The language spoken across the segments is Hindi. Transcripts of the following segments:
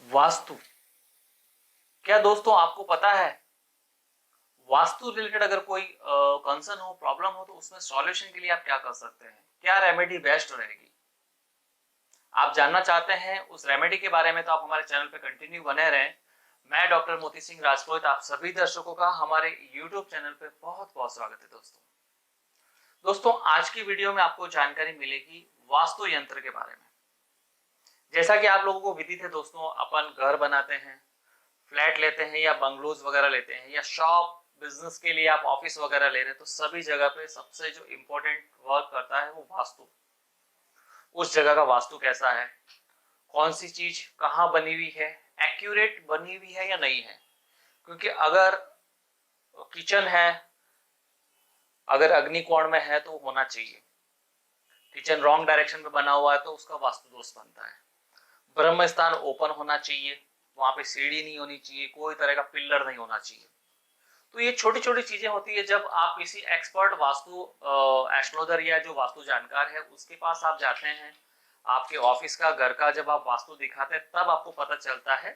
वास्तु। क्या दोस्तों आपको पता है वास्तु रिलेटेड अगर कोई कंसर्न हो, प्रॉब्लम हो, तो उसमें सॉल्यूशन के लिए आप क्या कर सकते हैं? क्या रेमेडी बेस्ट रहेगी? आप जानना चाहते हैं उस रेमेडी के बारे में, तो आप हमारे चैनल पे कंटिन्यू बने रहें। मैं डॉक्टर मोती सिंह राजपूत, आप सभी दर्शकों का हमारे यूट्यूब चैनल पे बहुत बहुत स्वागत है। दोस्तों आज की वीडियो में आपको जानकारी मिलेगी वास्तु यंत्र के बारे में। जैसा कि आप लोगों को विदित है दोस्तों, अपन घर बनाते हैं, फ्लैट लेते हैं या बंगलोज वगैरह लेते हैं, या शॉप बिजनेस के लिए आप ऑफिस वगैरह ले रहे हैं, तो सभी जगह पे सबसे जो इम्पोर्टेंट वर्क करता है वो वास्तु। उस जगह का वास्तु कैसा है, कौन सी चीज कहाँ बनी हुई है, एक्यूरेट बनी हुई है या नहीं है। क्योंकि अगर किचन है, अगर अग्निकोण में है तो होना चाहिए। किचन रॉन्ग डायरेक्शन में बना हुआ है तो उसका वास्तु दोष बनता है। ब्रह्म स्थान ओपन होना चाहिए, वहां पे सीढ़ी नहीं होनी चाहिए, कोई तरह का पिल्लर नहीं होना चाहिए। तो ये छोटी छोटी चीजें होती है। जब आप किसी एक्सपर्ट वास्तु एस्ट्रोलॉजर या जो वास्तु जानकार है उसके पास आप जाते हैं, आपके ऑफिस का, घर का जब आप वास्तु दिखाते हैं, तब आपको पता चलता है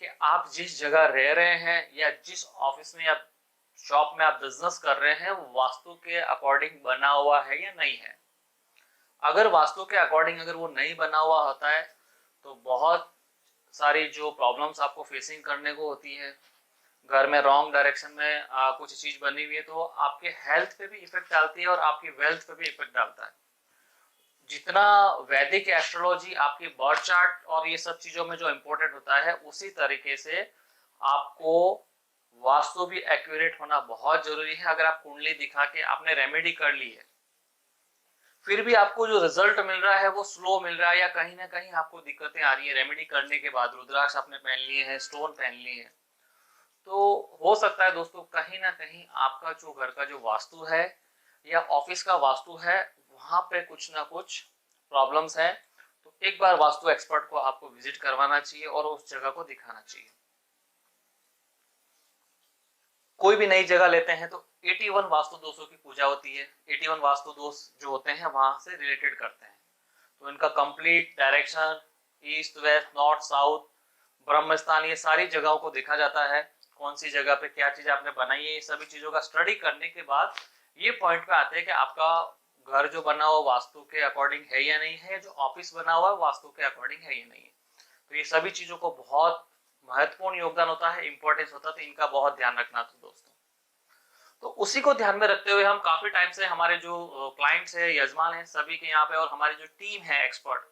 कि आप जिस जगह रह रहे हैं या जिस ऑफिस में या शॉप में आप बिजनेस कर रहे हैं वो वास्तु के अकॉर्डिंग बना हुआ है या नहीं है। अगर वास्तु के अकॉर्डिंग अगर वो नहीं बना हुआ होता है तो बहुत सारी जो प्रॉब्लम्स आपको फेसिंग करने को होती है। घर में रॉन्ग डायरेक्शन में कुछ चीज बनी हुई है तो आपके हेल्थ पे भी इफेक्ट डालती है और आपकी वेल्थ पे भी इफेक्ट डालता है। जितना वैदिक एस्ट्रोलॉजी आपकी बर्थ चार्ट और ये सब चीजों में जो इम्पोर्टेंट होता है, उसी तरीके से आपको वास्तु भी एक्यूरेट होना बहुत जरूरी है। अगर आप कुंडली दिखा के आपने रेमेडी कर ली है, फिर भी आपको जो रिजल्ट मिल रहा है वो स्लो मिल रहा है, या कहीं ना कहीं आपको दिक्कतें आ रही है, रेमेडी करने के बाद रुद्राक्ष आपने पहन लिए हैं, स्टोन पहन लिए हैं, तो हो सकता है दोस्तों कहीं ना कहीं आपका जो घर का जो वास्तु है या ऑफिस का वास्तु है, वहां पे कुछ ना कुछ प्रॉब्लम्स है। तो एक बार वास्तु एक्सपर्ट को आपको विजिट करवाना चाहिए और उस जगह को दिखाना चाहिए। कोई भी नई जगह लेते हैं तो 81 वास्तु दोषों की पूजा होती है। 81 वास्तु दोष जो होते हैं वहां से रिलेटेड करते हैं। तो इनका complete direction, east west north south, ब्रह्म स्थान, ये सारी जगहों को देखा जाता है। कौन सी जगह पे क्या चीज आपने बनाई है, ये सभी चीजों का स्टडी करने के बाद ये पॉइंट पे आते हैं कि आपका घर जो बना हुआ वास्तु के अकॉर्डिंग है या नहीं है, जो ऑफिस बना हुआ है वास्तु के अकॉर्डिंग है या नहीं है। तो ये सभी चीजों को बहुत महत्वपूर्ण योगदान होता है, इंपॉर्टेंस होता है, तो इनका बहुत ध्यान रखना था दोस्तों। तो उसी को ध्यान में रखते हुए हम काफी टाइम से हमारे जो क्लाइंट्स है, यजमान है, सभी के यहाँ पे, और हमारी जो टीम है एक्सपर्ट,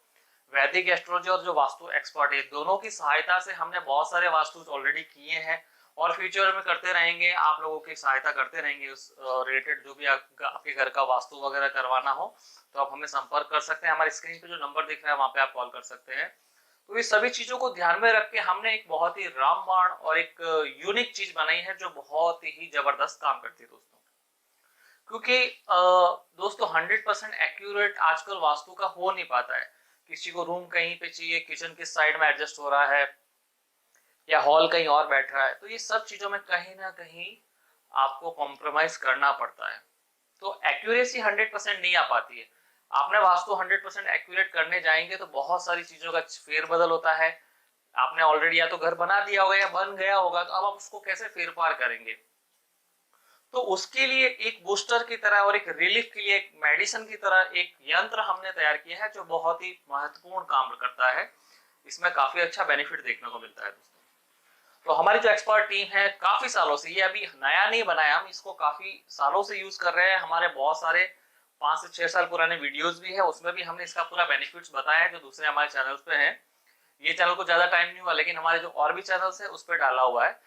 वैदिक एस्ट्रोलॉजी और जो वास्तु एक्सपर्ट है, दोनों की सहायता से हमने बहुत सारे वास्तु ऑलरेडी किए हैं और फ्यूचर में करते रहेंगे। आप लोगों की सहायता करते रहेंगे उस रिलेटेड। जो भी आपके घर का वास्तु वगैरह करवाना हो तो आप हमें संपर्क कर सकते हैं। हमारे स्क्रीन पे जो नंबर दिख रहा है वहां पे आप कॉल कर सकते हैं। तो ये सभी चीजों को ध्यान में रख के हमने एक बहुत ही रामबाण और एक यूनिक चीज बनाई है जो बहुत ही जबरदस्त काम करती है दोस्तों। क्योंकि दोस्तों 100% एक्यूरेट आजकल वास्तु का हो नहीं पाता है। किसी को रूम कहीं पे चाहिए, किचन किस साइड में एडजस्ट हो रहा है, या हॉल कहीं और बैठ रहा है, तो ये सब चीजों में कहीं ना कहीं आपको कॉम्प्रोमाइज करना पड़ता है। तो एक्यूरेसी 100% नहीं आ पाती है। आपने वास्तु 100% एक्यूरेट करने जाएंगे तो बहुत सारी चीजों का फेरबदल होता है। आपने ऑलरेडी या तो घर बना दिया होगा या बन गया होगा, तो अब आप उसको कैसे फेर पार करेंगे। तो उसके लिए एक बूस्टर की तरह और एक रिलीफ के लिए एक मेडिसिन की तरह एक यंत्र हमने तैयार किया है जो बहुत ही महत्वपूर्ण काम करता है। इसमें काफी अच्छा बेनिफिट देखने को मिलता है दोस्तों। तो हमारी जो एक्सपर्ट टीम है काफी सालों से, ये अभी नया नहीं बनाया, हम इसको काफी सालों से यूज कर रहे हैं। हमारे बहुत सारे 5 से 6 साल पुराने वीडियोस भी है, उसमें भी हमने इसका पूरा बेनिफिट्स बताया है जो दूसरे हमारे चैनल्स पे हैं। ये चैनल को ज्यादा टाइम नहीं हुआ, लेकिन हमारे जो और भी चैनल्स है उस पर डाला हुआ है।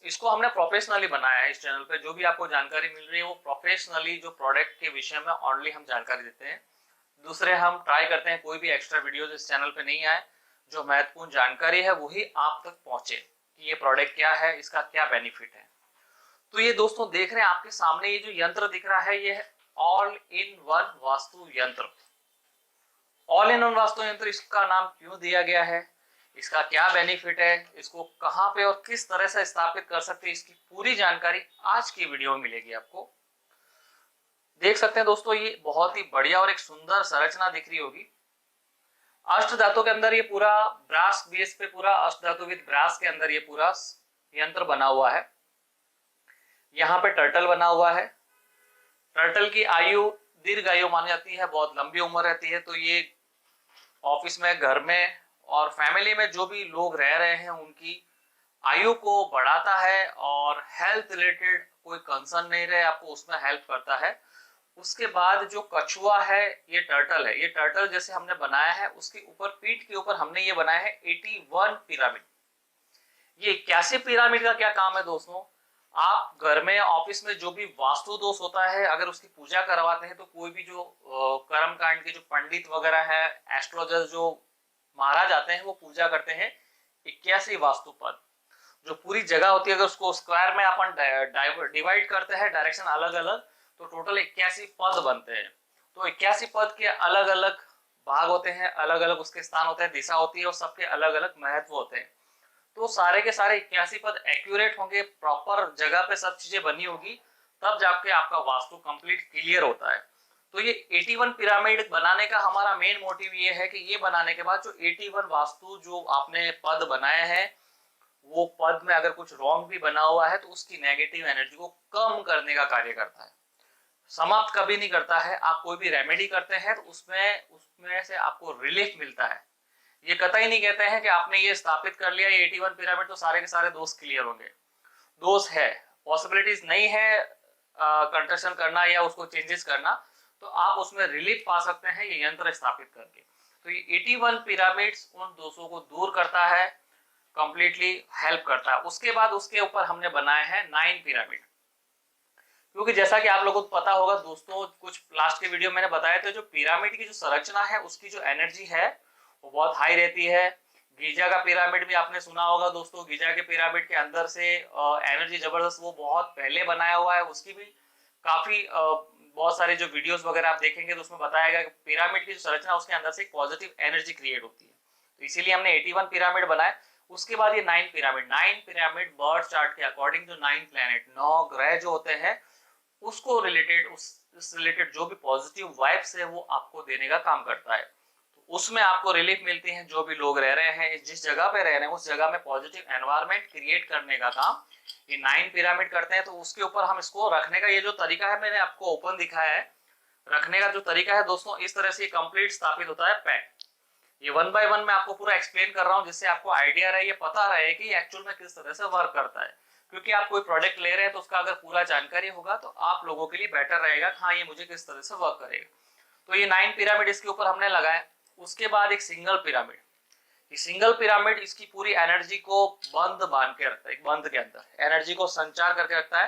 इसको हमने प्रोफेशनली बनाया है। इस चैनल पे जो भी आपको जानकारी मिल रही है वो प्रोफेशनली जो प्रोडक्ट के विषय में ओनली हम जानकारी देते हैं। दूसरे हम ट्राई करते हैं कोई भी एक्स्ट्रा वीडियोस इस चैनल पे नहीं आए, जो महत्वपूर्ण जानकारी है वही आप तक पहुंचे कि ये प्रोडक्ट क्या है, इसका क्या बेनिफिट है। तो ये दोस्तों देख रहे हैं आपके सामने ये जो यंत्र दिख रहा है, ये है ऑल इन वन वास्तु यंत्र। ऑल इन वन वास्तु यंत्र, इसका नाम क्यों दिया गया है, इसका क्या बेनिफिट है, इसको कहां पे और किस तरह से स्थापित कर सकते हैं, इसकी पूरी जानकारी आज की वीडियो में मिलेगी आपको। देख सकते हैं दोस्तों, ये बहुत ही बढ़िया और एक सुंदर संरचना दिख रही होगी। अष्ट धातु के अंदर ये पूरा ब्रास बेस पे, पूरा अष्ट धातु विद ब्रास के अंदर ये पूरा यंत्र बना हुआ है। यहाँ पे टर्टल बना हुआ है। टर्टल की आयु दीर्घ आयु मानी जाती है, बहुत लंबी उम्र रहती है। तो ये ऑफिस में, घर में और फैमिली में जो भी लोग रह रहे हैं उनकी आयु को बढ़ाता है और हेल्थ रिलेटेड कोई कंसर्न नहीं रहे आपको, उसमें हेल्प करता है। उसके बाद जो कछुआ है, ये टर्टल है। ये टर्टल जैसे हमने बनाया है, उसके ऊपर पीठ के ऊपर हमने ये बनाया है 81 पिरामिड। ये 81 पिरामिड का क्या काम है दोस्तों? आप घर में, ऑफिस में जो भी वास्तु दोष होता है, अगर उसकी पूजा करवाते हैं तो कोई भी जो कर्म कांड के जो पंडित वगैरह है, एस्ट्रोलॉजर जो महाराज आते हैं, वो पूजा करते हैं 81 वास्तु पद। जो पूरी जगह होती है, अगर उसको स्क्वायर में अपन डिवाइड करते हैं डायरेक्शन अलग अलग, तो टोटल 81 पद बनते हैं। तो 81 पद के अलग अलग भाग होते हैं, अलग अलग उसके स्थान होते हैं, दिशा होती है और सबके अलग अलग महत्व होते हैं। तो सारे के सारे 81 पद एक्यूरेट होंगे, प्रॉपर जगह पे सब चीजें बनी होगी, तब जाके आपका वास्तु कंप्लीट क्लियर होता है। तो ये 81 पिरामिड बनाने का हमारा मेन मोटिव ये है कि ये बनाने के बाद जो 81 वास्तु जो आपने पद बनाए हैं, वो पद में अगर कुछ रॉन्ग भी बना हुआ है तो उसकी नेगेटिव एनर्जी को कम करने का कार्य करता है, समाप्त कभी नहीं करता है। आप कोई भी रेमेडी करते हैं तो उसमें से आपको रिलीफ मिलता है। ये कतई नहीं कहते हैं कि आपने ये स्थापित कर लिया ये 81 पिरामिड तो सारे के सारे दोष क्लियर होंगे। दोष है, पॉसिबिलिटीज नहीं है कंस्ट्रक्शन करना या उसको चेंजेस करना, तो आप उसमें रिलीफ पा सकते हैं ये यंत्र स्थापित करके। तो ये 81 पिरामिड्स उन दोषों को दूर करता है, कंप्लीटली हेल्प करता है। उसके बाद उसके ऊपर हमने बनाए हैं 9 पिरामिड, क्योंकि जैसा कि आप लोगों को पता होगा दोस्तों, कुछ लास्ट के वीडियो मैंने बताया था, जो पिरामिड की जो संरचना है उसकी जो एनर्जी है वो बहुत हाई रहती है। गीजा का पिरामिड भी आपने सुना होगा दोस्तों, गीजा के पिरामिड के अंदर से एनर्जी जबरदस्त, वो बहुत पहले बनाया हुआ है। उसकी भी काफी बहुत सारे जो वीडियोस वगैरह आप देखेंगे तो उसमें बताया गया कि पिरामिड की जो संरचना उसके अंदर से एक पॉजिटिव एनर्जी क्रिएट होती है। तो इसीलिए हमने 81 पिरामिड बनाए। उसके बाद ये 9 पिरामिड बर्थ चार्ट के अकॉर्डिंग जो 9 प्लैनेट, 9 ग्रह जो होते हैं, उसको रिलेटेड, उस रिलेटेड जो भी पॉजिटिव वाइब्स है वो आपको देने का काम करता है। तो उसमें आपको रिलीफ मिलती है। जो भी लोग रह रहे हैं, जिस जगह पे रह रहे हैं, उस जगह में पॉजिटिव एनवायरनमेंट क्रिएट करने का काम ये 9 पिरामिड करते हैं। तो उसके ऊपर हम इसको रखने का ये जो तरीका है, मैंने आपको ओपन दिखाया है, रखने का जो तरीका है दोस्तों, इस तरह से कंप्लीट स्थापित होता है पैक। ये 1 बाय 1 मैं आपको पूरा एक्सप्लेन कर रहा हूँ, जिससे आपको आइडिया रहे, ये पता रहे कि एक्चुअल में किस तरह से वर्क करता है। क्योंकि आप कोई प्रोडक्ट ले रहे हैं तो उसका अगर पूरा जानकारी होगा तो आप लोगों के लिए बेटर रहेगा, हाँ ये मुझे किस तरह से वर्क करेगा। तो ये 9 पिरामिड इसके ऊपर हमने लगाए। उसके बाद एक सिंगल पिरामिड, ये सिंगल पिरामिड इसकी पूरी एनर्जी को बंद बांध के रखता है, एक बंद के अंदर एनर्जी को संचार करके रखता है।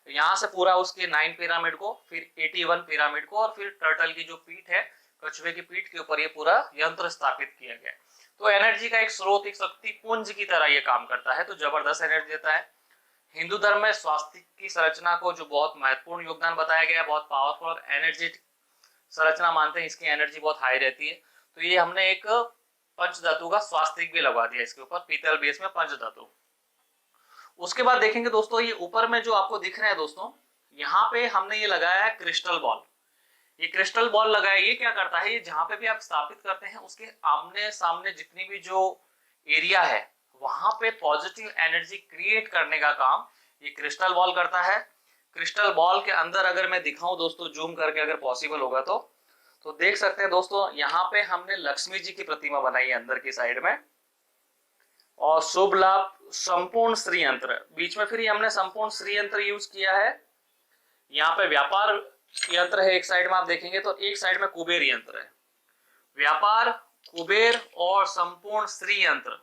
तो यहाँ से पूरा उसके 9 पिरामिड को, फिर 81 पिरामिड को, और फिर टर्टल की जो पीठ है, कछुए की पीठ के ऊपर ये पूरा यंत्र स्थापित किया गया। तो एनर्जी का एक स्रोत, एक शक्ति पुंज की तरह ये काम करता है, तो जबरदस्त एनर्जी देता है। हिंदू धर्म में स्वास्तिक की संरचना को जो बहुत महत्वपूर्ण योगदान बताया गया है, बहुत पावरफुल और एनर्जेटिक संरचना मानते हैं, इसकी एनर्जी बहुत हाई रहती है। तो ये हमने एक पंच धातु का स्वास्तिक भी लगवा दिया इसके ऊपर, पीतल बेस में पंच धातु। उसके बाद देखेंगे दोस्तों, ये ऊपर में जो आपको दिख रहे हैं दोस्तों, यहाँ पे हमने ये लगाया है क्रिस्टल बॉल। ये क्रिस्टल बॉल लगाया, ये क्या करता है, ये जहां पे भी आप स्थापित करते हैं उसके आमने सामने जितनी भी जो एरिया है वहां पे पॉजिटिव एनर्जी क्रिएट करने का काम ये क्रिस्टल बॉल करता है। क्रिस्टल बॉल के अंदर अगर मैं दिखाऊं दोस्तों, जूम करके अगर पॉसिबल होगा तो देख सकते हैं दोस्तों, यहाँ पे हमने लक्ष्मी जी की प्रतिमा बनाई है अंदर की साइड में, और शुभ लाभ संपूर्ण श्री यंत्र बीच में, फिर ये हमने संपूर्ण श्री यंत्र यूज किया है। यहाँ पे व्यापार यंत्र है एक साइड में, आप देखेंगे तो एक साइड में कुबेर यंत्र है। व्यापार, कुबेर और संपूर्ण श्री यंत्र,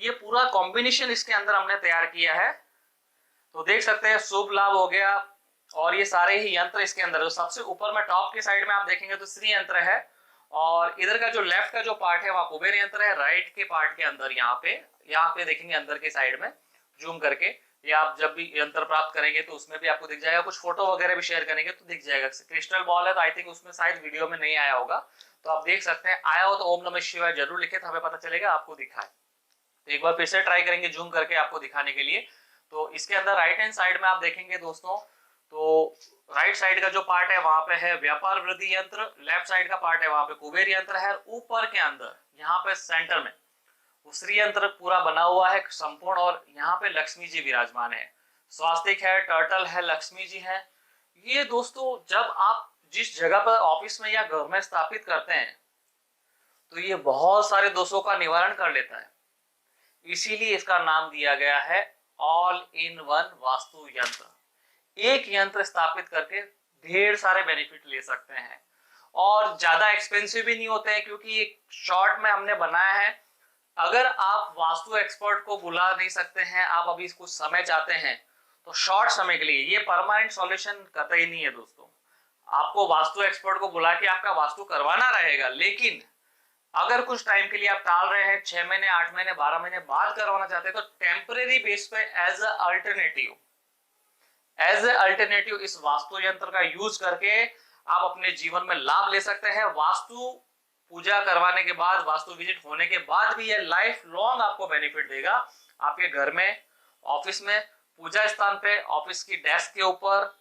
ये पूरा कॉम्बिनेशन इसके अंदर हमने तैयार किया है। तो देख सकते हैं शुभ लाभ हो गया, और ये सारे ही यंत्र इसके अंदर। तो सबसे ऊपर में टॉप की साइड में आप देखेंगे तो श्री यंत्र है, और इधर का जो लेफ्ट का जो पार्ट है वहां कुबेर यंत्र है। राइट के पार्ट के अंदर यहाँ पे देखेंगे अंदर के साइड में जूम करके, ये आप जब भी यंत्र प्राप्त करेंगे तो उसमें भी आपको दिख जाएगा, कुछ फोटो वगैरह भी शेयर करेंगे तो दिख जाएगा। क्रिस्टल बॉल है तो आई थिंक उसमें शायद वीडियो में नहीं आया होगा, तो आप देख सकते हैं। आया हो तो ओम नमः शिवाय जरूर लिखे, तो हमें पता चलेगा आपको दिखा है। तो एक बार फिर से ट्राई करेंगे जूम करके आपको दिखाने के लिए। तो इसके अंदर राइट हैंड साइड में आप देखेंगे दोस्तों, तो राइट साइड का जो पार्ट है वहां पे है व्यापार वृद्धि यंत्र, लेफ्ट साइड का पार्ट है वहां पे कुबेर यंत्र है। ऊपर के अंदर यहाँ पे सेंटर में वो श्री यंत्र पूरा बना हुआ है संपूर्ण, और यहाँ पे लक्ष्मी जी विराजमान है, स्वास्तिक है, टर्टल है, लक्ष्मी जी है। ये दोस्तों जब आप जिस जगह पर ऑफिस में या घर में स्थापित करते हैं तो ये बहुत सारे दोषों का निवारण कर लेता है। इसीलिए इसका नाम दिया गया है ऑल इन वन वास्तु यंत्र। एक यंत्र स्थापित करके ढेर सारे बेनिफिट ले सकते हैं और ज्यादा एक्सपेंसिव भी नहीं होते हैं, क्योंकि एक शॉर्ट में हमने बनाया है। अगर आप वास्तु एक्सपर्ट को बुला नहीं सकते हैं, आप अभी कुछ समय चाहते हैं, तो शॉर्ट समय के लिए ये परमानेंट सॉल्यूशन कतई नहीं है दोस्तों। आपको वास्तु एक्सपर्ट को बुला के आपका वास्तु करवाना रहेगा, लेकिन अगर कुछ टाइम के लिए आप टाल रहे हैं, 6 महीने, 8 महीने, 12 महीने बाद करवाना चाहते हैं, तो टेम्परेरी बेस पे एज ए अल्टरनेटिव इस वास्तु यंत्र का यूज करके आप अपने जीवन में लाभ ले सकते हैं। वास्तु पूजा करवाने के बाद, वास्तु विजिट होने के बाद भी ये लाइफ लॉन्ग आपको बेनिफिट देगा। आपके घर में, ऑफिस में, पूजा स्थान पे, ऑफिस की डेस्क के ऊपर,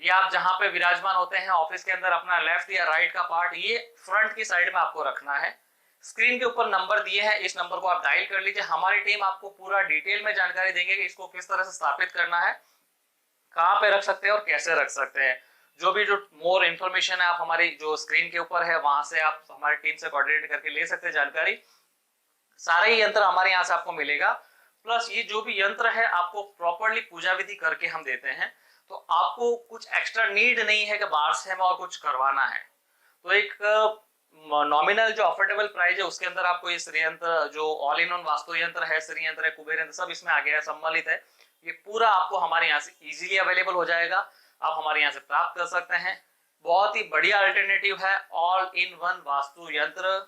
या आप जहां पे विराजमान होते हैं ऑफिस के अंदर, अपना लेफ्ट या राइट का पार्ट ये फ्रंट की साइड में आपको रखना है। स्क्रीन के ऊपर नंबर दिए हैं, इस नंबर को आप डायल कर लीजिए। हमारी टीम आपको पूरा डिटेल में जानकारी देंगे कि इसको किस तरह से स्थापित करना है, कहाँ पे रख सकते हैं और कैसे रख सकते हैं। जो भी जो मोर इन्फॉर्मेशन है आप हमारी जो स्क्रीन के ऊपर है वहां से आप हमारी टीम से कोऑर्डिनेट करके ले सकते हैं जानकारी। सारे ही यंत्र हमारे यहाँ से आपको मिलेगा, प्लस ये जो भी यंत्र है आपको प्रॉपरली पूजा विधि करके हम देते हैं, तो आपको कुछ एक्स्ट्रा नीड नहीं है कि बाहर से हमें और कुछ करवाना है। तो एक नॉमिनल जो अफोर्डेबल प्राइस है उसके अंदर आपको ये श्री यंत्र, जो ऑल इन वन वास्तु यंत्र है, श्री यंत्र है, कुबेर यंत्र, सब इसमें आ गया है, सम्मिलित है। ये पूरा आपको हमारे यहाँ से इजीली अवेलेबल हो जाएगा, आप हमारे यहाँ से प्राप्त कर सकते हैं। बहुत ही बढ़िया अल्टरनेटिव है ऑल इन वन वास्तु यंत्र।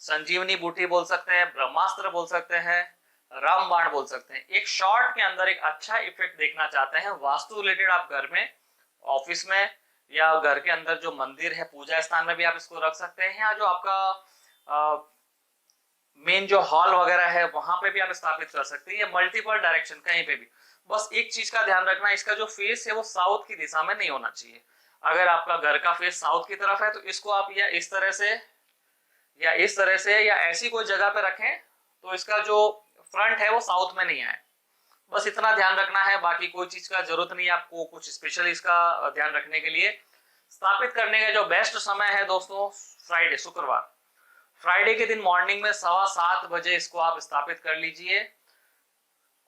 संजीवनी बूटी बोल सकते हैं, ब्रह्मास्त्र बोल सकते हैं, रामबाण बोल सकते हैं। एक शॉर्ट के अंदर एक अच्छा इफेक्ट देखना चाहते हैं वास्तु रिलेटेड, आप घर में, ऑफिस में, या घर के अंदर जो मंदिर है, पूजा स्थान में भी आप इसको रख सकते हैं, या जो आपका मेन जो हॉल वगैरह है वहां पे भी आप स्थापित कर सकते हैं, या मल्टीपल डायरेक्शन कहीं पे भी। बस एक चीज का ध्यान रखना, इसका जो फेस है वो साउथ की दिशा में नहीं होना चाहिए। अगर आपका घर का फेस साउथ की तरफ है तो इसको आप या इस तरह से, या इस तरह से, या ऐसी कोई जगह पे रखें तो इसका जो फ्रंट है वो साउथ में नहीं आए। बस इतना ध्यान रखना है, बाकी कोई चीज का जरूरत नहीं है आपको कुछ स्पेशल इसका ध्यान रखने के लिए। स्थापित करने का जो बेस्ट समय है दोस्तों, फ्राइडे, शुक्रवार, फ्राइडे के दिन मॉर्निंग में 7:15 बजे इसको आप स्थापित कर लीजिए।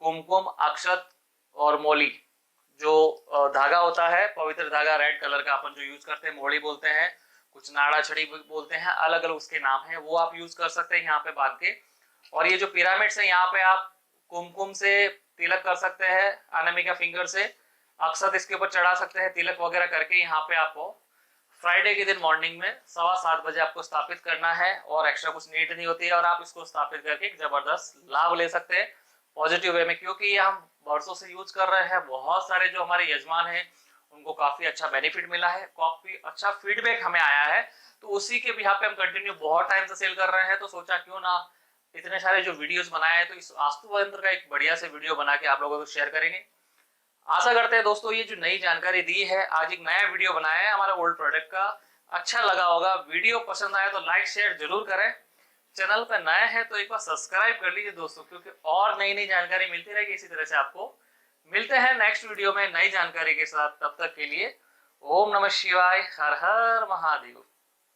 कुमकुम, अक्षत और मोली, जो धागा होता है, पवित्र धागा रेड कलर का अपन जो यूज करते हैं, मोड़ी बोलते हैं, कुछ नाड़ा छड़ी बोलते हैं, अलग अलग उसके नाम है, वो आप यूज कर सकते हैं यहाँ पे बांध के। और ये जो पिरामिड्स है यहाँ पे आप कुमकुम से तिलक कर सकते हैं, अनामिका फिंगर से अक्षत इसके ऊपर चढ़ा सकते हैं, तिलक वगैरह करके यहाँ पे आपको फ्राइडे के दिन मॉर्निंग में 7:15 बजे आपको स्थापित करना है, और एक्स्ट्रा कुछ नीड नहीं होती है, और आप इसको स्थापित करके एक जबरदस्त लाभ ले सकते हैं पॉजिटिव वे में, क्योंकि ये हम वर्षों से यूज कर रहे हैं। बहुत सारे जो हमारे यजमान हैं उनको काफी अच्छा बेनिफिट मिला है, काफी अच्छा फीडबैक हमें आया है, तो उसी के यहाँ पे हम कंटिन्यू बहुत टाइम से सेल कर रहे हैं। तो सोचा क्यों ना इतने सारे जो वीडियोस बनाए हैं, तो इस वास्तु यंत्र का एक बढ़िया से वीडियो बना के आप लोगों को शेयर करेंगे। आशा करते हैं दोस्तों ये जो नई जानकारी दी है, आज एक नया वीडियो बनाया है हमारा ओल्ड प्रोडक्ट का, अच्छा लगा होगा। वीडियो पसंद आया तो लाइक शेयर जरूर करें। चैनल पर नए हैं तो एक बार सब्सक्राइब कर लीजिए दोस्तों, क्योंकि और नई नई जानकारी मिलती रहेगी इसी तरह से आपको। मिलते हैं नेक्स्ट वीडियो में नई जानकारी के साथ, तब तक के लिए ओम नमः शिवाय, हर हर महादेव।